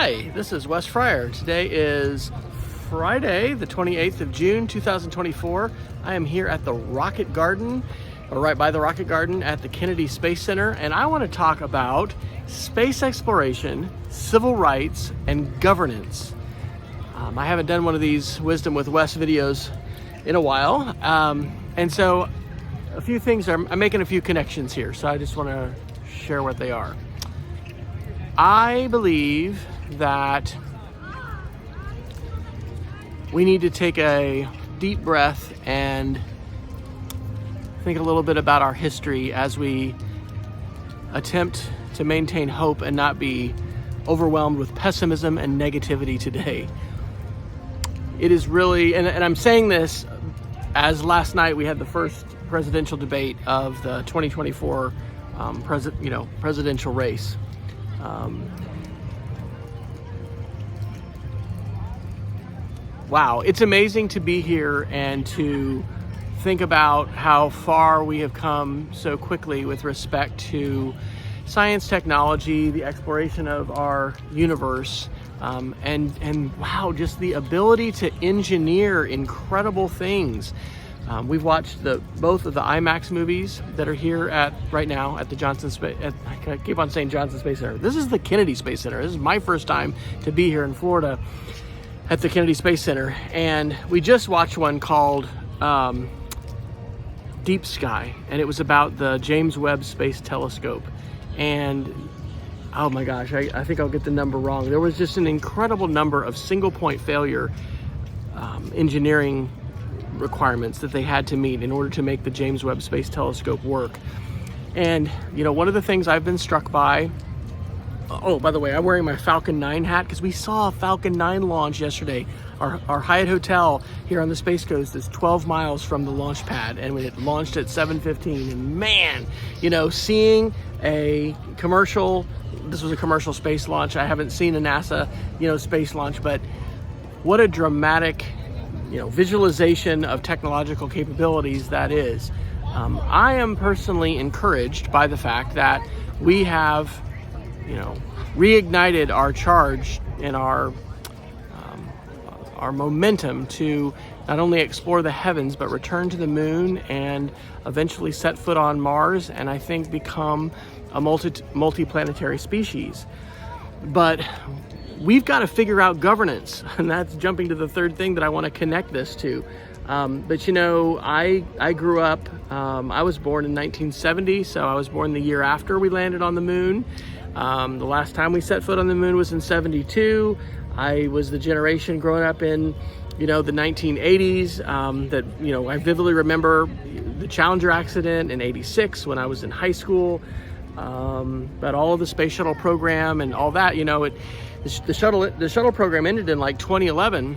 Hi, this is Wes Fryer. Today is Friday, the 28th of June, 2024. I am here at the Rocket Garden, or right by the Rocket Garden at the Kennedy Space Center, and I want to talk about space exploration, civil rights, and governance. I haven't done one of these Wisdom with Wes videos in a while, and so a few things, I'm making a few connections here, so I just want to share what they are. I believe that we need to take a deep breath and think a little bit about our history as we attempt to maintain hope and not be overwhelmed with pessimism and negativity today. It is really, and I'm saying this as last night we had the first presidential debate of the 2024 presidential race. Wow, it's amazing to be here and to think about how far we have come so quickly with respect to science, technology, the exploration of our universe, and wow, just the ability to engineer incredible things. We've watched both of the IMAX movies that are here right now at the Johnson Space. I keep on saying Johnson Space Center. This is the Kennedy Space Center. This is my first time to be here in Florida at the Kennedy Space Center, and we just watched one called Deep Sky, and it was about the James Webb Space Telescope. And oh my gosh, I think I'll get the number wrong. There was just an incredible number of single point failure engineering requirements that they had to meet in order to make the James Webb Space Telescope work. And you know, one of the things I've been struck by, oh, by the way, I'm wearing my Falcon 9 hat because we saw a Falcon 9 launch yesterday. Our Hyatt Hotel here on the Space Coast is 12 miles from the launch pad, and it launched at 7:15. And man, you know, seeing a commercial, this was a commercial space launch. I haven't seen a NASA, space launch, but what a dramatic, visualization of technological capabilities that is. I am personally encouraged by the fact that we have, reignited our charge and our momentum to not only explore the heavens, but return to the moon and eventually set foot on Mars, and I think become a multi-planetary species. But we've got to figure out governance, and that's jumping to the third thing that I want to connect this to. But I grew up, I was born in 1970, so I was born the year after we landed on the moon. The last time we set foot on the moon was in 72. I was the generation growing up in, the 1980s that, I vividly remember the Challenger accident in 86 when I was in high school. But all of the space shuttle program and all that, the shuttle program ended in like 2011.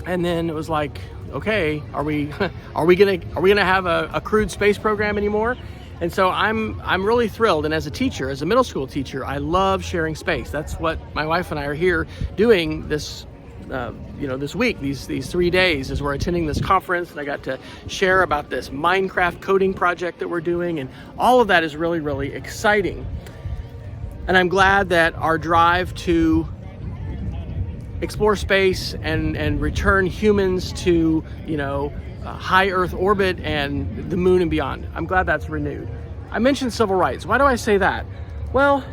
And then it was like, okay, are we gonna have a crewed space program anymore? And so I'm really thrilled. And as a teacher, as a middle school teacher, I love sharing space. That's what my wife and I are here doing this, this week, these 3 days, as we're attending this conference. And I got to share about this Minecraft coding project that we're doing. And all of that is really, really exciting. And I'm glad that our drive to explore space and return humans to, high Earth orbit and the moon and beyond, I'm glad that's renewed. I mentioned civil rights. Why do I say that? Well,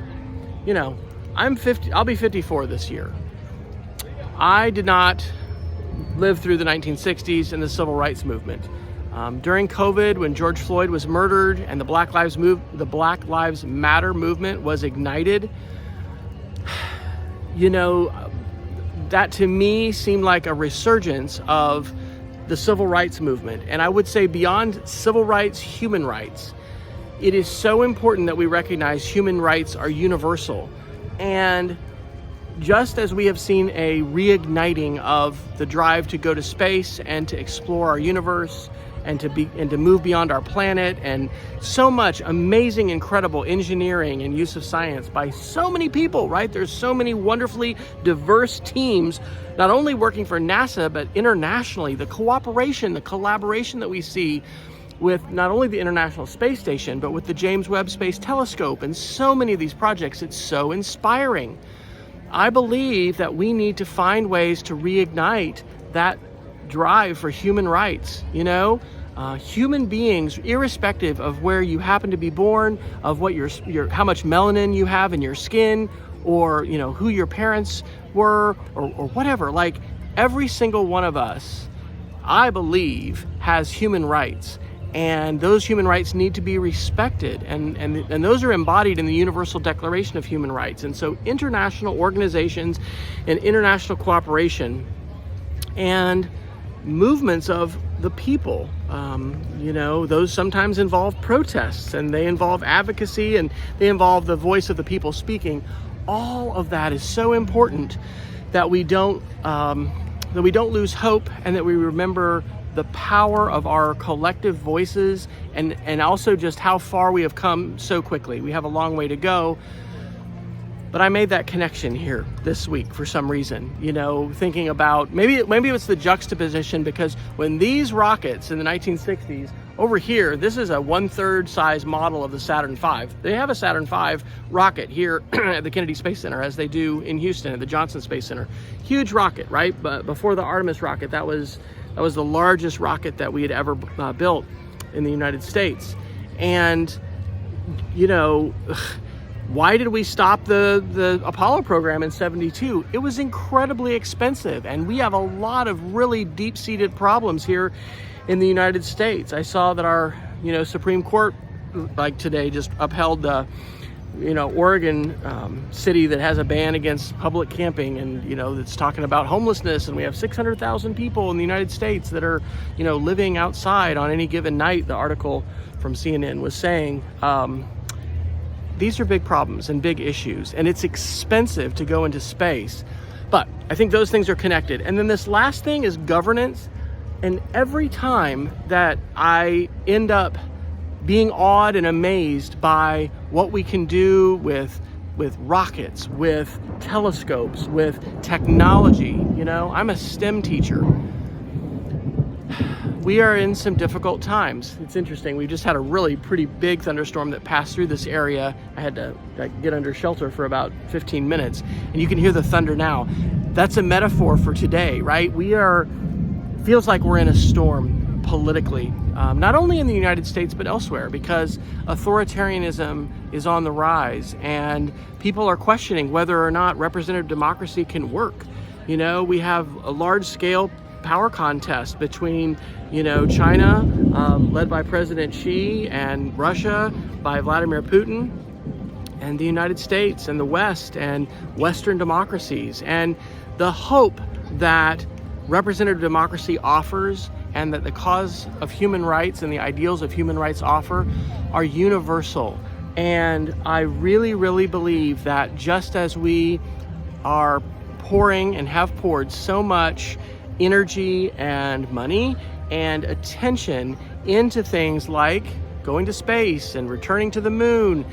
I'm 50, I'll be 54 this year. I did not live through the 1960s and the civil rights movement. During COVID, when George Floyd was murdered and the Black Lives Matter movement was ignited, that to me seemed like a resurgence of the civil rights movement. And I would say beyond civil rights, human rights. It is so important that we recognize human rights are universal. And just as we have seen a reigniting of the drive to go to space and to explore our universe and to move beyond our planet, and so much amazing, incredible engineering and use of science by so many people, right? There's so many wonderfully diverse teams, not only working for NASA, but internationally. The cooperation, the collaboration that we see with not only the International Space Station, but with the James Webb Space Telescope and so many of these projects, it's so inspiring. I believe that we need to find ways to reignite that drive for human rights. Human beings, irrespective of where you happen to be born, of what your how much melanin you have in your skin, or who your parents were, or whatever. Like, every single one of us, I believe, has human rights, and those human rights need to be respected, and those are embodied in the Universal Declaration of Human Rights. And so international organizations and international cooperation and movements of the people, those sometimes involve protests, and they involve advocacy, and they involve the voice of the people speaking. All of that is so important that we don't lose hope, and that we remember the power of our collective voices, and also just how far we have come so quickly. We have a long way to go. But I made that connection here this week for some reason, thinking about maybe it's the juxtaposition, because when these rockets in the 1960s, over here, this is a 1/3 size model of the Saturn V. They have a Saturn V rocket here at the Kennedy Space Center, as they do in Houston at the Johnson Space Center. Huge rocket, right? But before the Artemis rocket, that was the largest rocket that we had ever built in the United States. And, why did we stop the Apollo program in '72? It was incredibly expensive, and we have a lot of really deep-seated problems here in the United States. I saw that our, Supreme Court, like today, just upheld the, Oregon city that has a ban against public camping, and, that's talking about homelessness, and we have 600,000 people in the United States that are, living outside on any given night. The article from CNN was saying, these are big problems and big issues, and it's expensive to go into space. But I think those things are connected. And then this last thing is governance. And every time that I end up being awed and amazed by what we can do with rockets, with telescopes, with technology, I'm a STEM teacher. We are in some difficult times. It's interesting. We just had a really pretty big thunderstorm that passed through this area. I had to get under shelter for about 15 minutes, and you can hear the thunder now. That's a metaphor for today, right? Feels like we're in a storm politically, not only in the United States, but elsewhere, because authoritarianism is on the rise, and people are questioning whether or not representative democracy can work. We have a large-scale power contest between, China, led by President Xi, and Russia by Vladimir Putin, and the United States and the West and Western democracies. And the hope that representative democracy offers, and that the cause of human rights and the ideals of human rights offer, are universal. And I really, really believe that just as we are pouring and have poured so much energy and money and attention into things like going to space and returning to the moon,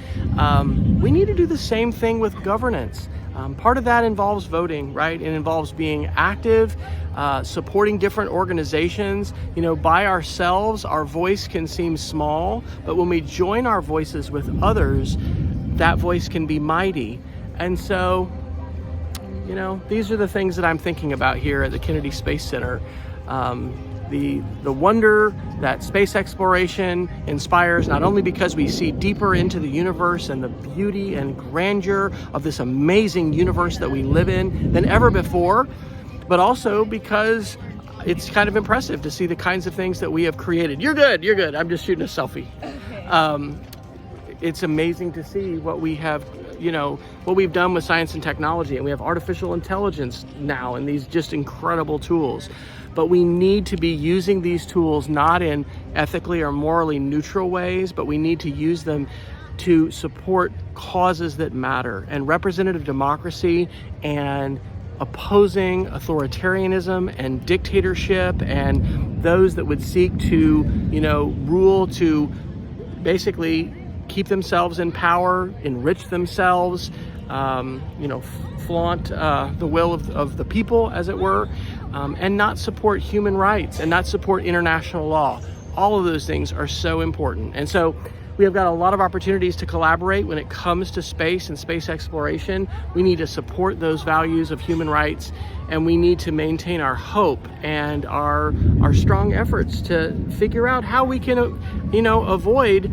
we need to do the same thing with governance. Part of that involves voting, right? It involves being active, supporting different organizations. By ourselves, our voice can seem small, but when we join our voices with others, that voice can be mighty. And so, these are the things that I'm thinking about here at the Kennedy Space Center. The wonder that space exploration inspires, not only because we see deeper into the universe and the beauty and grandeur of this amazing universe that we live in than ever before, but also because it's kind of impressive to see the kinds of things that we have created. You're good. I'm just shooting a selfie. Okay. It's amazing to see what we have, what we've done with science and technology, and we have artificial intelligence now and these just incredible tools. But we need to be using these tools not in ethically or morally neutral ways, but we need to use them to support causes that matter. And representative democracy and opposing authoritarianism and dictatorship and those that would seek to, rule to basically keep themselves in power, enrich themselves, flaunt the will of the people, as it were, and not support human rights and not support international law. All of those things are so important. And so We have got a lot of opportunities to collaborate when it comes to space and space exploration. We need to support those values of human rights, and we need to maintain our hope and our strong efforts to figure out how we can, avoid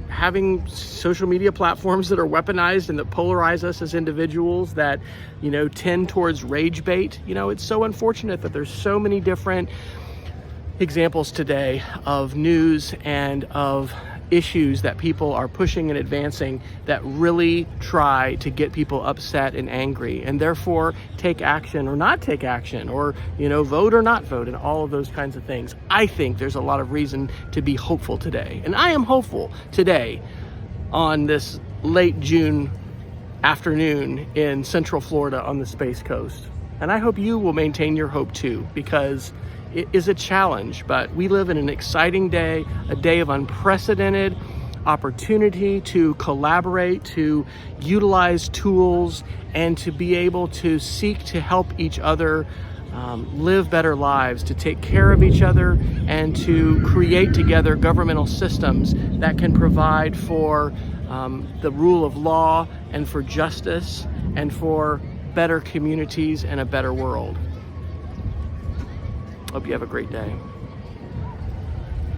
having social media platforms that are weaponized and that polarize us as individuals, that, tend towards rage bait. It's so unfortunate that there's so many different examples today of news and of issues that people are pushing and advancing that really try to get people upset and angry, and therefore take action or not take action, or vote or not vote, and all of those kinds of things. I think there's a lot of reason to be hopeful today, and I am hopeful today on this late June afternoon in Central Florida on the Space Coast. And I hope you will maintain your hope too, because it is a challenge, but we live in an exciting day, a day of unprecedented opportunity to collaborate, to utilize tools, and to be able to seek to help each other live better lives, to take care of each other, and to create together governmental systems that can provide for the rule of law and for justice and for better communities and a better world. Hope you have a great day.